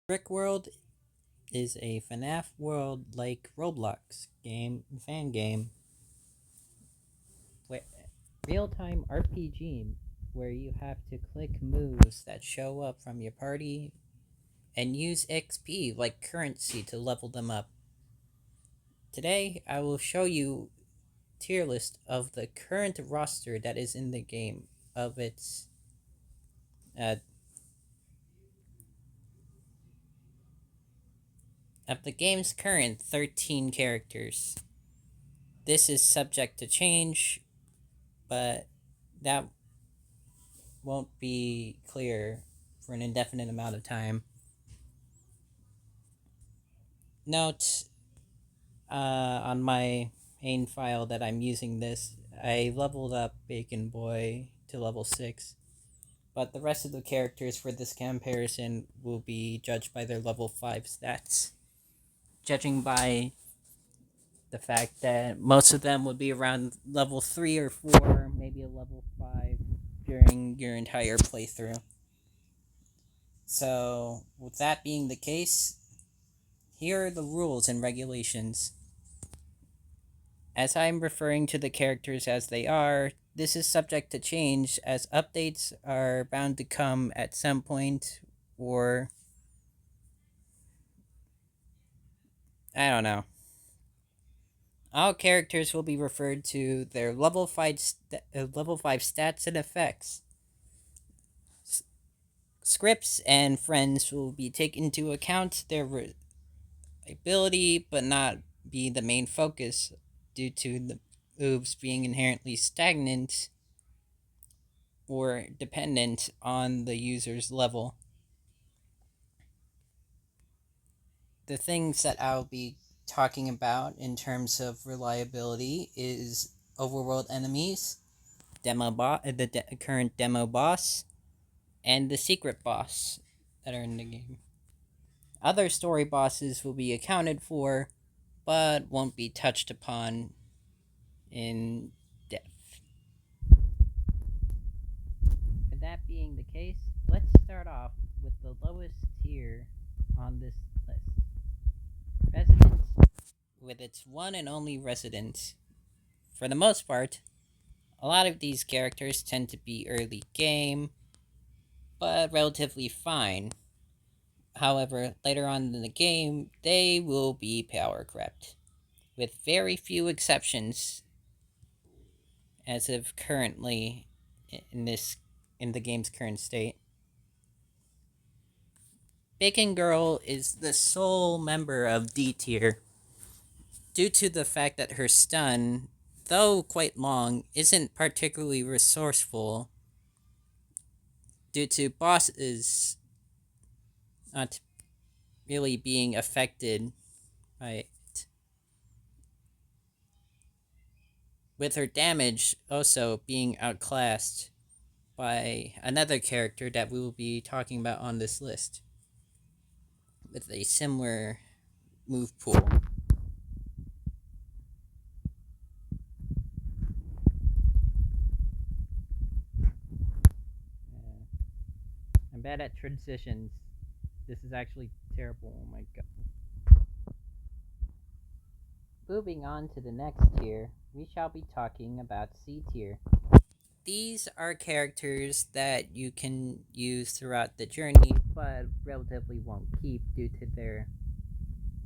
Brick World is a FNAF world like Roblox fan game, real time RPG where you have to click moves that show up from your party and use XP like currency to level them up. Today, I will show you tier list of the current roster that is in the game of its uh, of the game's current 13 characters. This is subject to change, but that won't be clear for an indefinite amount of time. Note on my main file that I'm using this, I leveled up Bacon Boy to level 6, but the rest of the characters for this comparison will be judged by their level 5 stats. Judging by the fact that most of them would be around level 3 or 4, maybe a level 5 during your entire playthrough. So, with that being the case, here are the rules and regulations. As I'm referring to the characters as they are, this is subject to change as updates are bound to come at some point, or I don't know. All characters will be referred to their level 5 stats and effects. Scripts and friends will be taken into account their ability, but not be the main focus due to the moves being inherently stagnant or dependent on the user's level. The things that I'll be talking about in terms of reliability is overworld enemies, the current demo boss, and the secret boss that are in the game. Other story bosses will be accounted for, but won't be touched upon in depth. With that being the case, let's start off with the lowest tier on this list. Residence, with its one and only resident. For the most part, a lot of these characters tend to be early game, but relatively fine. However, later on in the game, they will be power crept, with very few exceptions as of currently in the game's current state. Bacon Girl is the sole member of D tier due to the fact that her stun, though quite long, isn't particularly resourceful due to bosses not really being affected by it. With her damage also being outclassed by another character that we will be talking about on this list with a similar move pool. I'm bad at transitions. This is actually terrible. Oh my god. Moving on to the next tier, we shall be talking about C tier. These are characters that you can use throughout the journey, but relatively won't keep due to their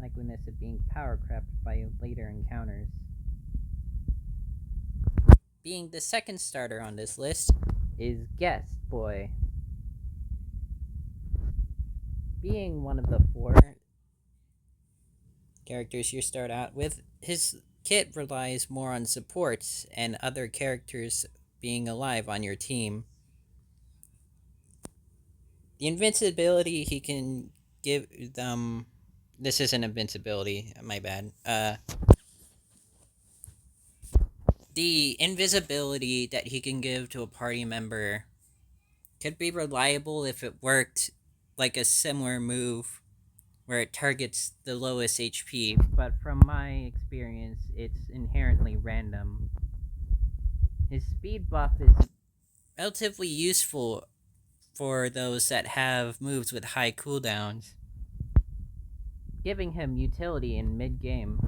likeliness of being power crept by later encounters. Being the second starter on this list is Guest Boy. Being one of the 4 characters you start out with, his kit relies more on supports and other characters being alive on your team. The invincibility he can give them. This isn't invincibility, my bad. The invisibility that he can give to a party member could be reliable if it worked like a similar move where it targets the lowest HP, but from my experience, it's inherently random. His speed buff is relatively useful for those that have moves with high cooldowns, giving him utility in mid-game.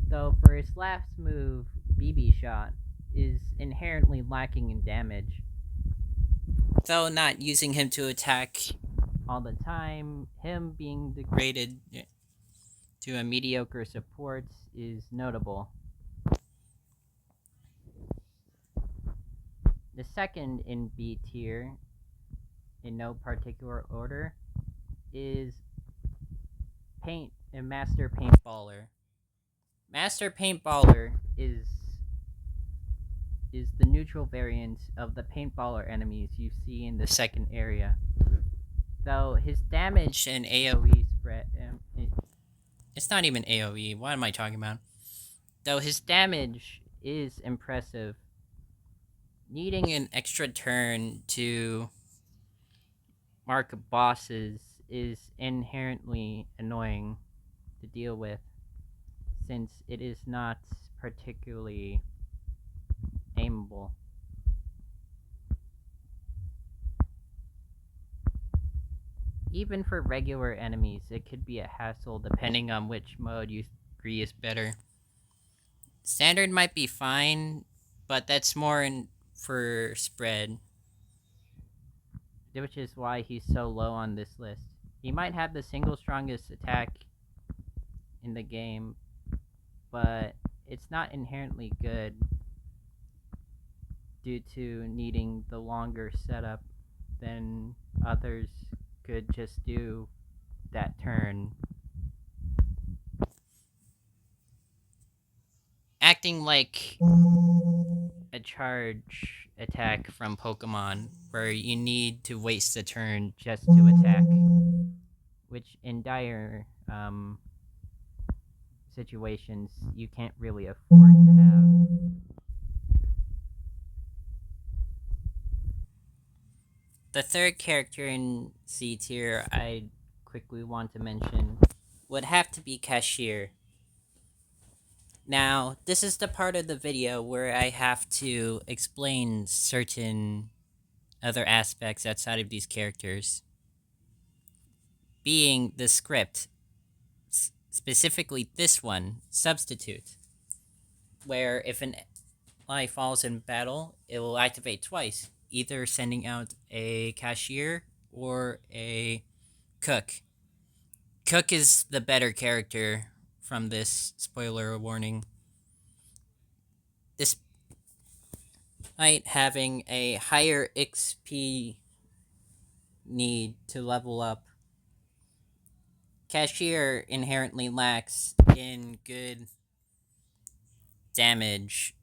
Though for his last move, BB Shot is inherently lacking in damage. Though not using him to attack all the time, him being degraded to a mediocre support is notable. The second in B tier, in no particular order, is Master Paintballer. Master Paintballer is the neutral variant of the paintballer enemies you see in the second area. Though his damage and AoE spread, it's not even AoE, what am I talking about? Though his damage is impressive, needing an extra turn to mark bosses is inherently annoying to deal with, since it is not particularly aimable. Even for regular enemies, it could be a hassle depending on which mode you agree is better. Standard might be fine, but that's more for spread, which is why he's so low on this list. He might have the single strongest attack in the game, but it's not inherently good due to needing the longer setup than others could just do that turn. Acting like a charge attack from Pokemon, where you need to waste a turn just to attack, which in dire situations you can't really afford to have. The third character in C tier I quickly want to mention would have to be Cashier. Now, this is the part of the video where I have to explain certain other aspects outside of these characters. Being the script, specifically this one, Substitute, where if an ally falls in battle, it will activate twice, either sending out a Cashier or a Cook. Cook is the better character from this spoiler warning. Despite having a higher XP need to level up, Cashier inherently lacks in good damage.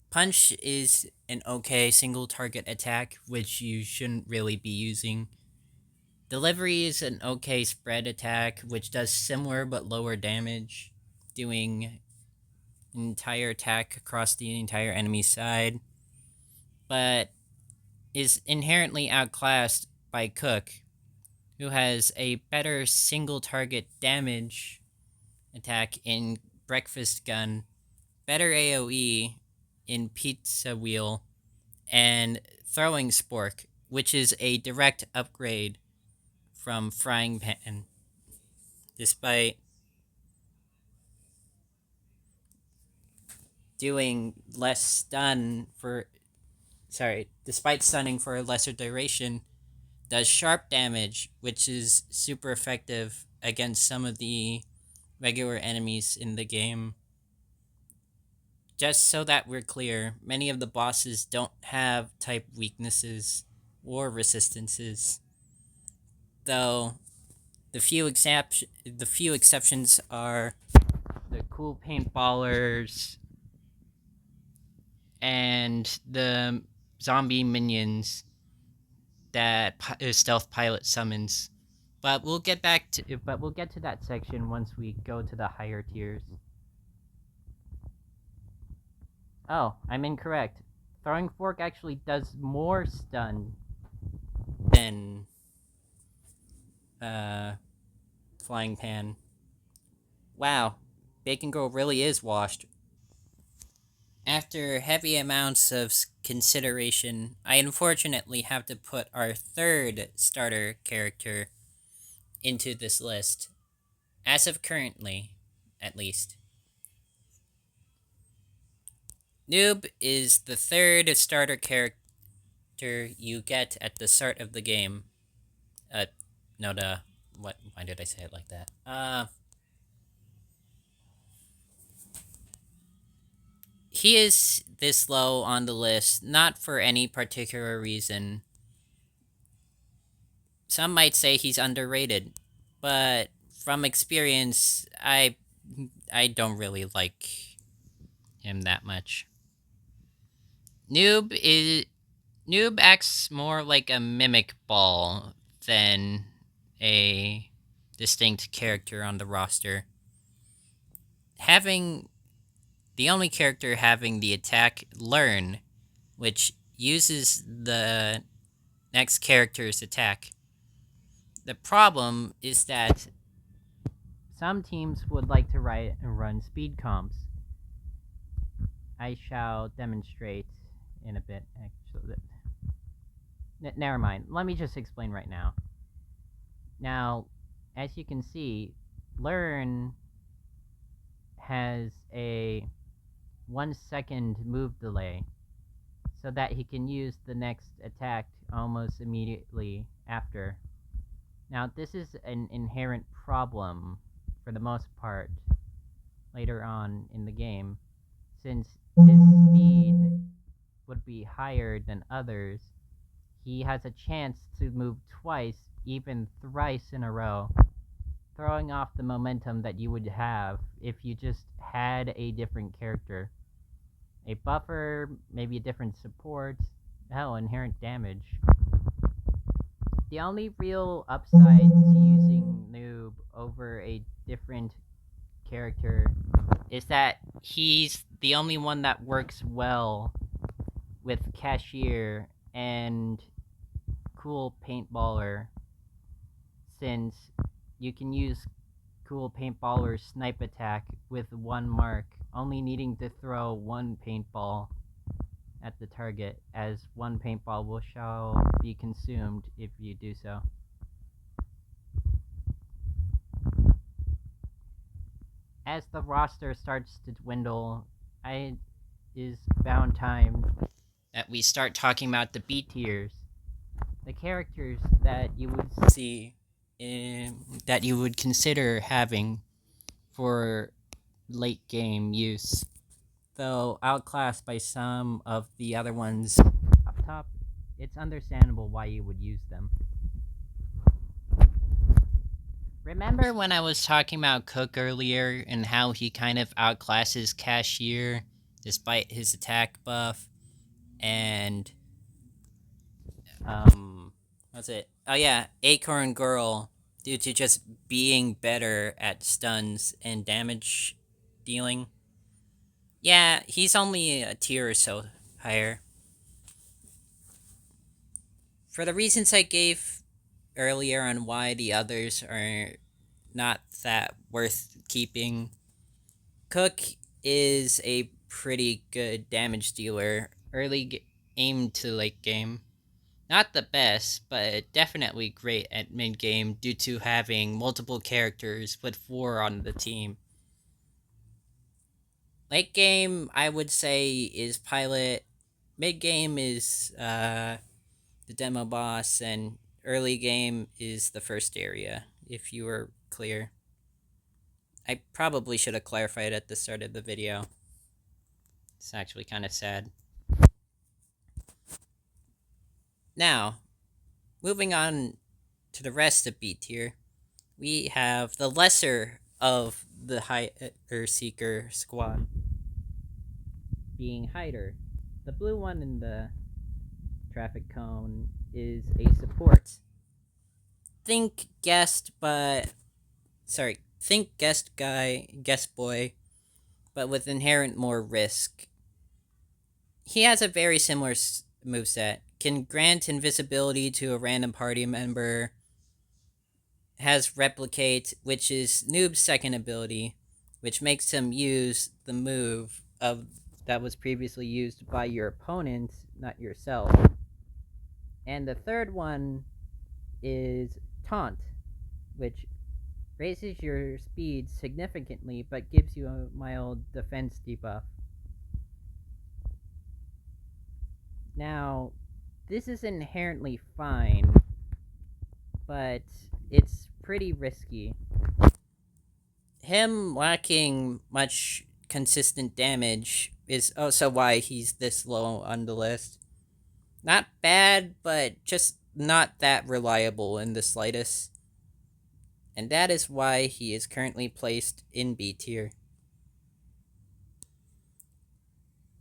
Punch is an okay single target attack, which you shouldn't really be using. Delivery is an okay spread attack, which does similar but lower damage, doing an entire attack across the entire enemy side, but is inherently outclassed by Cook, who has a better single target damage attack in Breakfast Gun, better AoE in Pizza Wheel, and Throwing Spork, which is a direct upgrade from Frying Pan, despite despite stunning for a lesser duration, does sharp damage, which is super effective against some of the regular enemies in the game. Just so that we're clear, many of the bosses don't have type weaknesses or resistances, though the few exceptions are the cool paintballers and the zombie minions that Stealth Pilot summons. But we'll get to that section once we go to the higher tiers. Oh, I'm incorrect. Throwing Fork actually does more stun than Flying Pan. Wow, Bacon Girl really is washed. After heavy amounts of consideration, I unfortunately have to put our third starter character into this list. As of currently, at least. Noob is the third starter character you get at the start of the game. Uh, no, what? Why did I say it like that? He is this low on the list, not for any particular reason. Some might say he's underrated, but from experience, I don't really like him that much. Noob is Noob acts more like a mimic ball than a distinct character on the roster. Having the only character having the attack Learn, which uses the next character's attack. The problem is that some teams would like to run speed comps. I shall demonstrate in a bit, actually. Never mind. Let me just explain right now. Now, as you can see, Learn has a 1 second move delay so that he can use the next attack almost immediately after. Now, this is an inherent problem for the most part later on in the game, since his speed would be higher than others. He has a chance to move twice, even thrice in a row, throwing off the momentum that you would have if you just had a different character. A buffer, maybe a different support, hell, inherent damage. The only real upside to using Noob over a different character is that he's the only one that works well with Cashier and Cool Paintballer, since you can use Cool Paintballer's snipe attack with one mark, only needing to throw one paintball at the target, as one paintball shall be consumed if you do so. As the roster starts to dwindle, it is bound time that we start talking about the B tiers. The characters that you would see that you would consider having for late game use. Though outclassed by some of the other ones up top, it's understandable why you would use them. Remember when I was talking about Cook earlier and how he kind of outclasses Cashier despite his attack buff? And what's it? Oh yeah, Acorn Girl, due to just being better at stuns and damage dealing. Yeah, he's only a tier or so higher. For the reasons I gave earlier on why the others are not that worth keeping, Cook is a pretty good damage dealer early aim to late game. Not the best, but definitely great at mid game due to having multiple characters with 4 on the team. Late game, I would say, is Pilot. Mid game is the demo boss, and early game is the first area, if you were clear. I probably should have clarified at the start of the video. It's actually kind of sad. Now, moving on to the rest of B tier, we have the lesser of the Hider Seeker squad, being Hider. The blue one in the traffic cone is a support. Think guest boy, but with inherent more risk. He has a very similar moveset. Can grant invisibility to a random party member. Has Replicate, which is Noob's second ability, which makes him use the move of that was previously used by your opponent, not yourself. And the third one is Taunt, which raises your speed significantly but gives you a mild defense debuff. Now, this is inherently fine, but it's pretty risky. Him lacking much consistent damage is also why he's this low on the list. Not bad, but just not that reliable in the slightest. And that is why he is currently placed in B tier.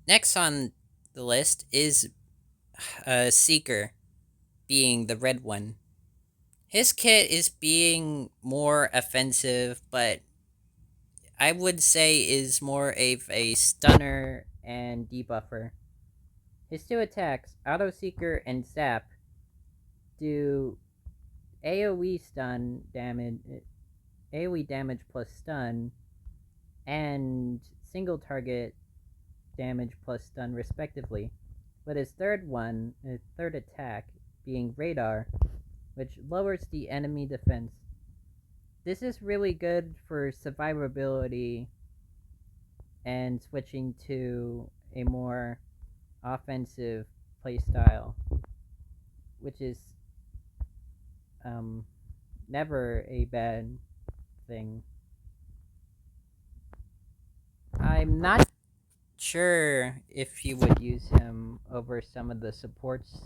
Next on the list is Seeker, being the red one. His kit is being more offensive, but I would say is more of a stunner and debuffer. His two attacks, Auto Seeker and Zap, do AoE stun damage, AoE damage plus stun, and single target damage plus stun respectively. But his third attack, being Radar, which lowers the enemy defense. This is really good for survivability and switching to a more offensive playstyle, which is never a bad thing. I'm not sure if you would use him over some of the supports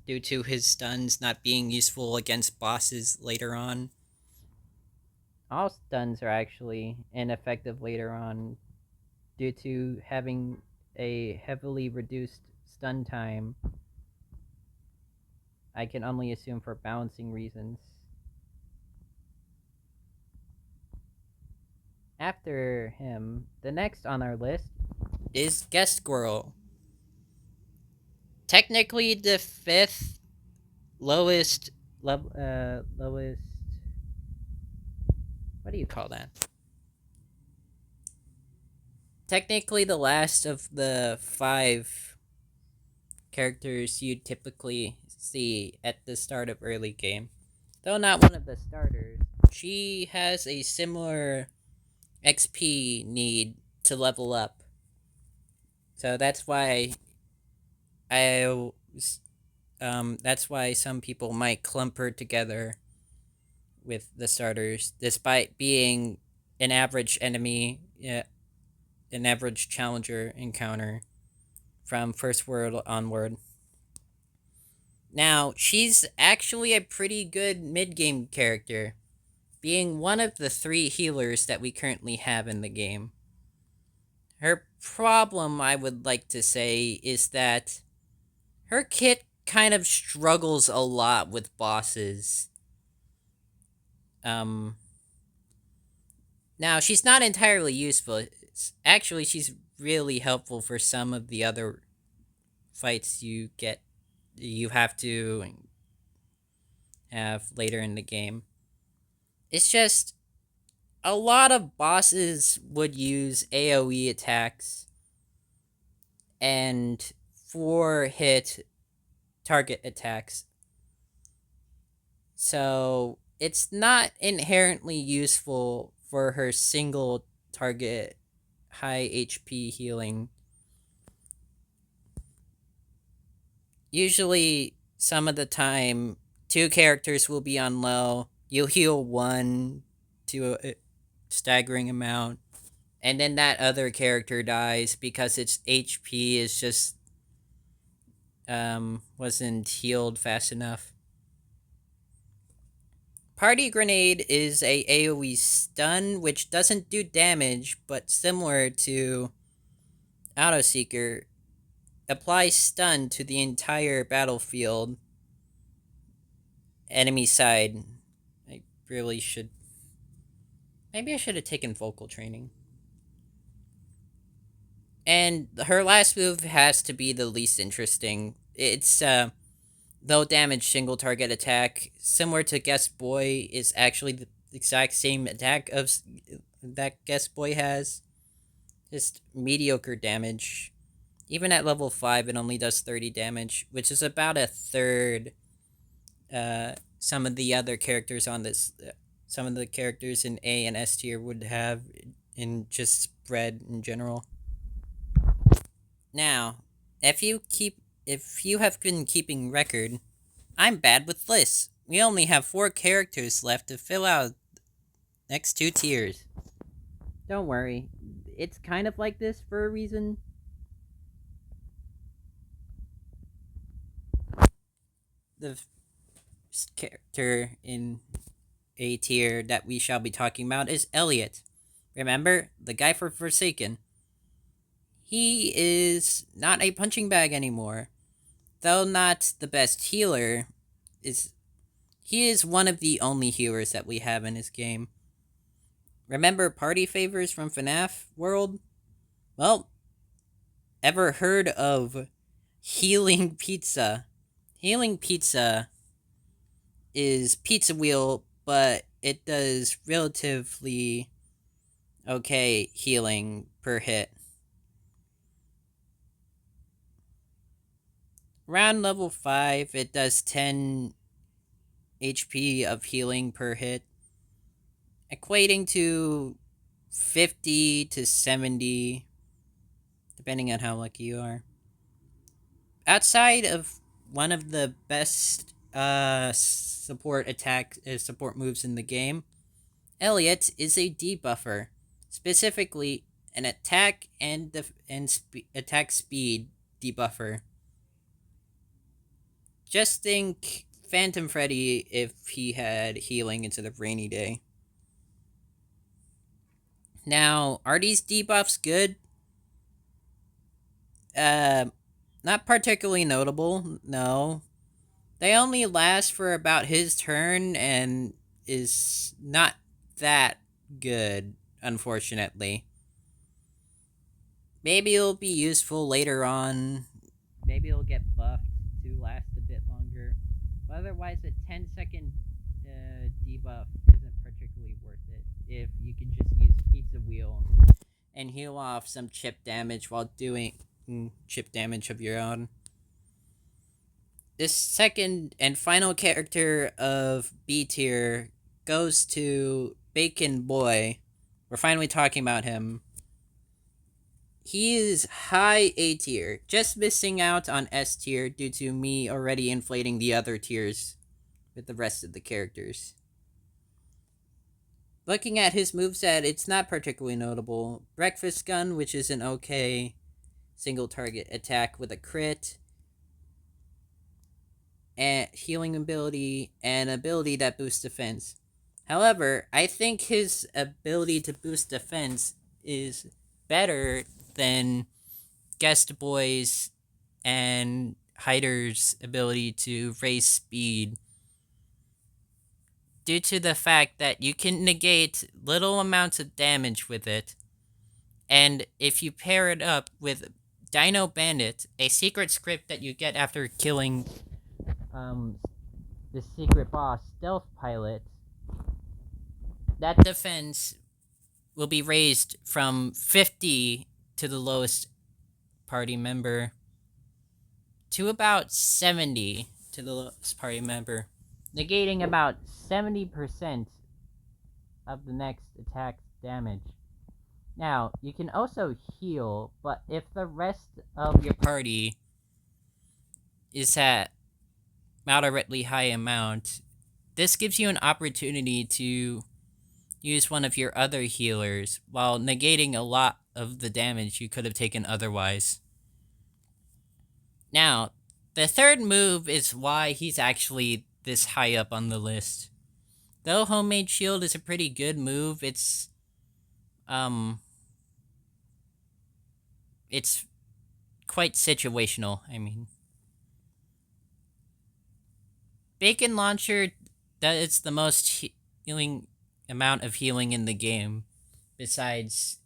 due to his stuns not being useful against bosses later on. All stuns are actually ineffective later on due to having a heavily reduced stun time. I can only assume for balancing reasons. After him, the next on our list is Guest Squirrel. Technically the fifth lowest lowest, what do you call that? Technically the last of the 5 characters you'd typically see at the start of early game. Though not one of the starters, she has a similar XP need to level up. So that's why that's why some people might clump her together with the starters, despite being an average enemy, an average challenger encounter from first world onward. Now, she's actually a pretty good mid-game character, being one of the 3 healers that we currently have in the game. Her problem, I would like to say, is that her kit kind of struggles a lot with bosses. Now, she's not entirely useful. Actually, she's really helpful for some of the other fights you have to have later in the game. It's just a lot of bosses would use AoE attacks and 4-hit target attacks. So it's not inherently useful for her single target high HP healing. Usually, some of the time, 2 characters will be on low. You'll heal 1 to a staggering amount, and then that other character dies because its HP is just wasn't healed fast enough. Party Grenade is a AoE stun, which doesn't do damage, but similar to Auto Seeker, applies stun to the entire battlefield enemy side. I really should... Maybe I should have taken vocal training. And her last move has to be the least interesting. It's low damage single target attack, similar to Guest Boy, is actually the exact same attack of that Guest Boy has. Just mediocre damage. Even at level 5, it only does 30 damage, which is about a third some of the other characters on this some of the characters in A and S tier would have in just spread in general. Now, if you have been keeping record, I'm bad with lists. We only have 4 characters left to fill out next 2 tiers. Don't worry, it's kind of like this for a reason. The character in A tier that we shall be talking about is Elliot. Remember, the guy for Forsaken. He is not a punching bag anymore. Though not the best healer, he is one of the only healers that we have in this game. Remember party favors from FNAF World? Well, ever heard of Healing Pizza? Healing Pizza is Pizza Wheel, but it does relatively okay healing per hit. Around level 5, it does 10 HP of healing per hit, equating to 50 to 70, depending on how lucky you are. Outside of one of the best support moves in the game, Elliot is a debuffer, specifically an attack and attack speed debuffer. Just think Phantom Freddy if he had healing instead of Rainy Day. Now, are these debuffs good? Not particularly notable, no. They only last for about his turn and is not that good, unfortunately. Maybe it'll be useful later on. Maybe it'll get buffed to last a bit longer. But otherwise, a 10-second debuff isn't particularly worth it if you can just use Pizza Wheel and heal off some chip damage while doing chip damage of your own. This second and final character of B tier goes to Bacon Boy. We're finally talking about him. He is high A tier, just missing out on S tier due to me already inflating the other tiers with the rest of the characters. Looking at his moveset, it's not particularly notable. Breakfast Gun, which is an okay single target attack with a crit, and healing ability, and ability that boosts defense. However, I think his ability to boost defense is better than Guest Boy's and Hyder's ability to raise speed, due to the fact that you can negate little amounts of damage with it, and if you pair it up with Dino Bandit, a secret script that you get after killing the secret boss Stealth Pilot, that defense will be raised from 50 to the lowest party member to about 70 to the lowest party member, negating about 70% of the next attack's damage. Now, you can also heal, but if the rest of your party is at moderately high amount, this gives you an opportunity to use one of your other healers while negating a lot of the damage you could have taken otherwise. Now, the third move is why he's actually this high up on the list. Though Homemade Shield is a pretty good move, it's quite situational, I mean. Bacon Launcher does the most healing amount of healing in the game, besides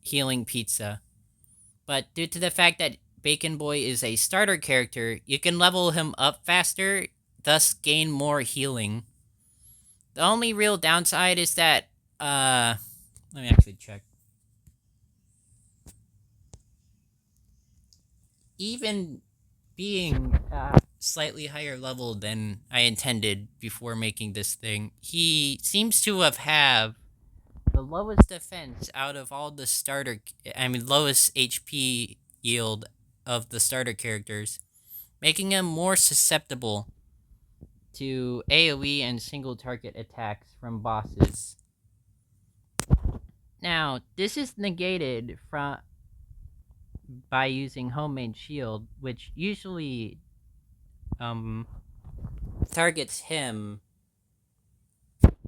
Healing Pizza. But due to the fact that Bacon Boy is a starter character, you can level him up faster, thus gain more healing. The only real downside is that, let me actually check. Even being slightly higher level than I intended before making this thing. He seems to have the lowest defense out of all the lowest HP yield of the starter characters, making him more susceptible to AoE and single target attacks from bosses. Now, this is negated by using homemade shield, which usually targets him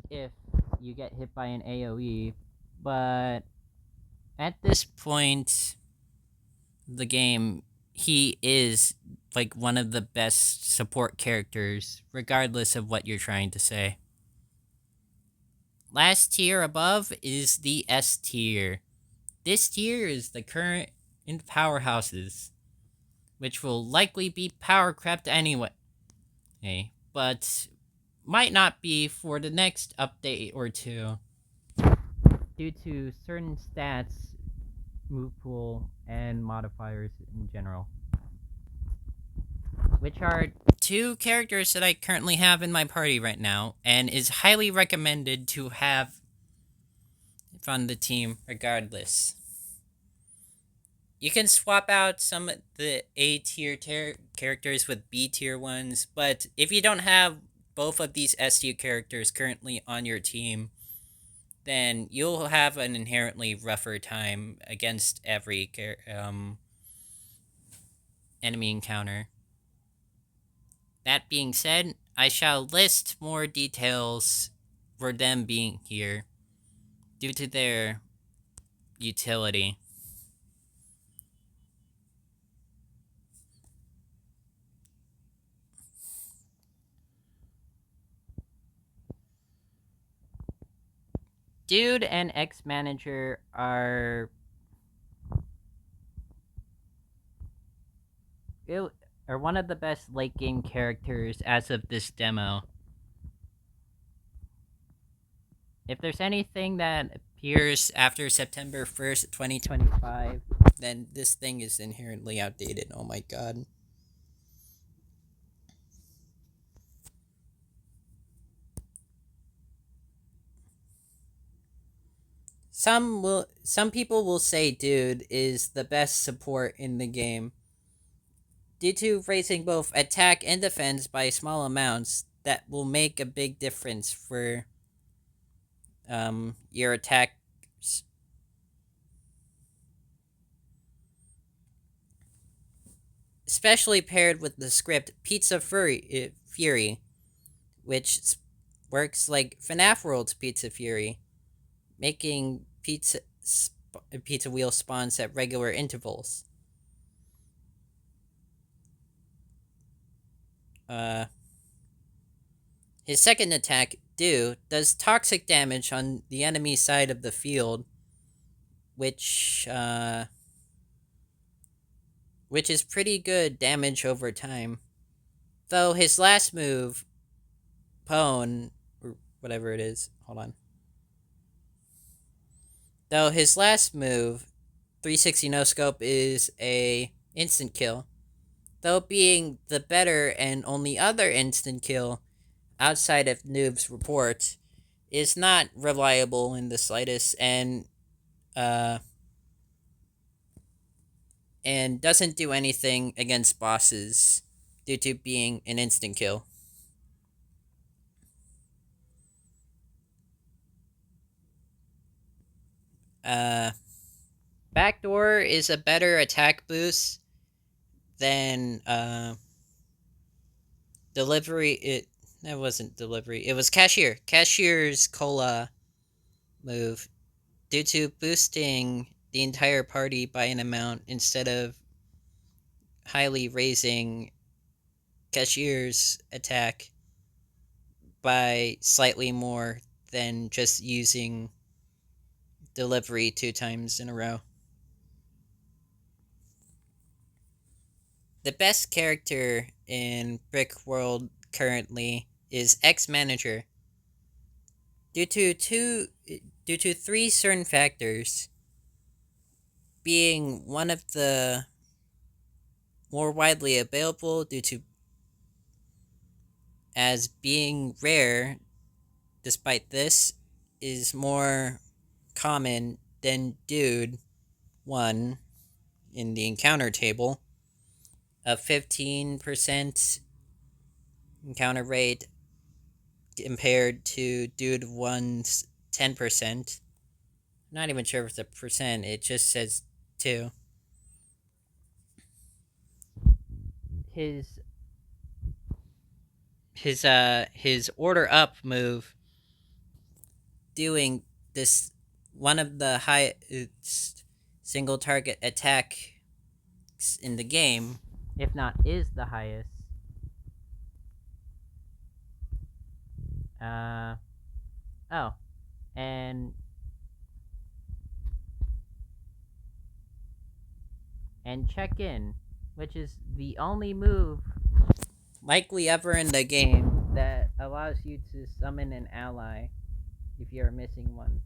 if you get hit by an AoE, but at this point the game, he is like one of the best support characters, regardless of what you're trying to say. Last tier above is the S tier. This tier is the current in powerhouses, which will likely be power crept anyway. Okay, but might not be for the next update or two, due to certain stats, move pool, and modifiers in general, which are two characters that I currently have in my party right now, and is highly recommended to have on the team regardless. You can swap out some of the A tier characters with B tier ones, but if you don't have both of these S tier characters currently on your team, then you'll have an inherently rougher time against every enemy encounter. That being said, I shall list more details for them being here due to their utility. Dude and X-Manager are one of the best late game characters as of this demo. If there's anything that appears after September 1st, 2025, then this thing is inherently outdated. Oh my god. Some people will say Dude is the best support in the game. Due to raising both attack and defense by small amounts, that will make a big difference for your attacks. Especially paired with the script Pizza Fury, which works like FNAF World's Pizza Fury, making pizza wheel spawns at regular intervals. His second attack, Do, does toxic damage on the enemy side of the field, which is pretty good damage over time. Though his last move, Pwn, or whatever it is, hold on. Though his last move, 360 no scope, is a instant kill. Though being the better and only other instant kill outside of Noob's report is not reliable in the slightest, and doesn't do anything against bosses due to being an instant kill. Backdoor is a better attack boost than delivery. That wasn't delivery. It was cashier. Cashier's cola move, due to boosting the entire party by an amount instead of highly raising cashier's attack by slightly more than just using delivery 2 times in a row. The best character in Brick World currently is X-Manager. Due to 3 certain factors, being one of the more widely available due to as being rare, despite this, is more common than Dude 1 in the encounter table. A 15% encounter rate compared to Dude 1's 10%. Not even sure if it's a percent, it just says 2. His his order up move doing this one of the highest single target attack in the game, if not is the highest. Uh oh, and check in, which is the only move likely ever in the game that allows you to summon an ally if you're missing one.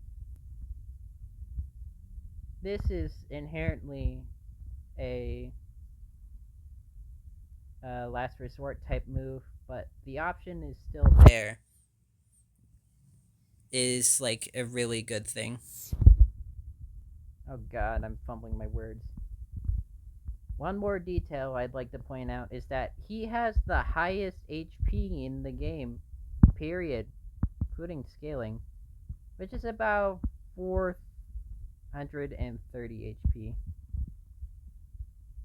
This is inherently a last resort type move, but the option is still there. Is like a really good thing. Oh god, I'm fumbling my words. One more detail I'd like to point out is that he has the highest HP in the game, period, including scaling, which is about 430 HP.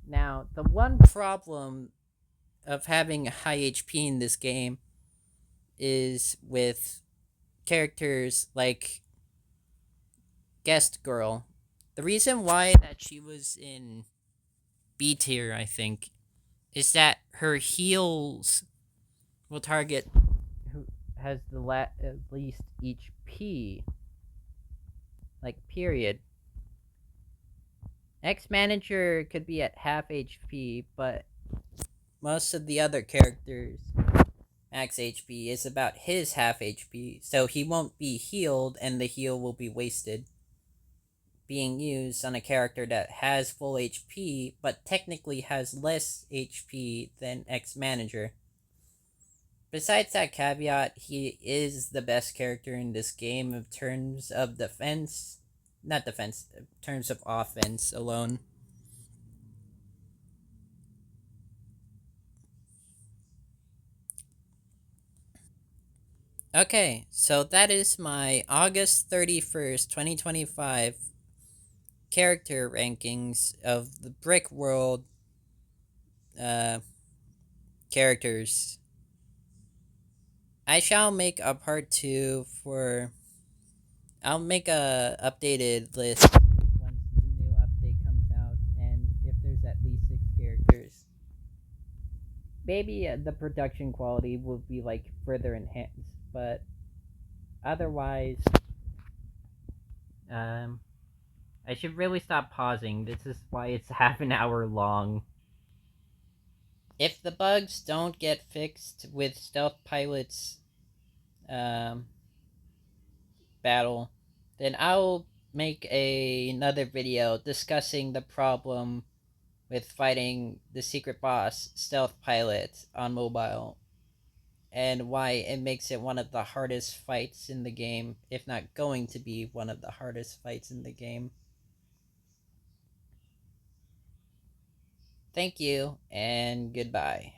Now, the one problem of having high HP in this game is with characters like Guest Girl. The reason why that she was in B tier, I think, is that her heals will target who has the at least HP. Like, period. X Manager could be at half HP, but most of the other characters max HP is about his half HP, so he won't be healed and the heal will be wasted being used on a character that has full HP but technically has less HP than X Manager. Besides that caveat, he is the best character in this game in terms of defense. Not defense, in terms of offense alone. Okay, so that is my August 31st, 2025 character rankings of the Brick World uh, characters. I shall make a part 2 for. I'll make a updated list once the new update comes out, and if there's at least 6 characters. Maybe the production quality will be like further enhanced, but otherwise, um, I should really stop pausing. This is why it's half an hour long. If the bugs don't get fixed with Stealth Pilot's um, battle, then I'll make another video discussing the problem with fighting the secret boss Stealth Pilot on mobile and why it makes it one of the hardest fights in the game, if not going to be one of the hardest fights in the game. Thank you, and goodbye.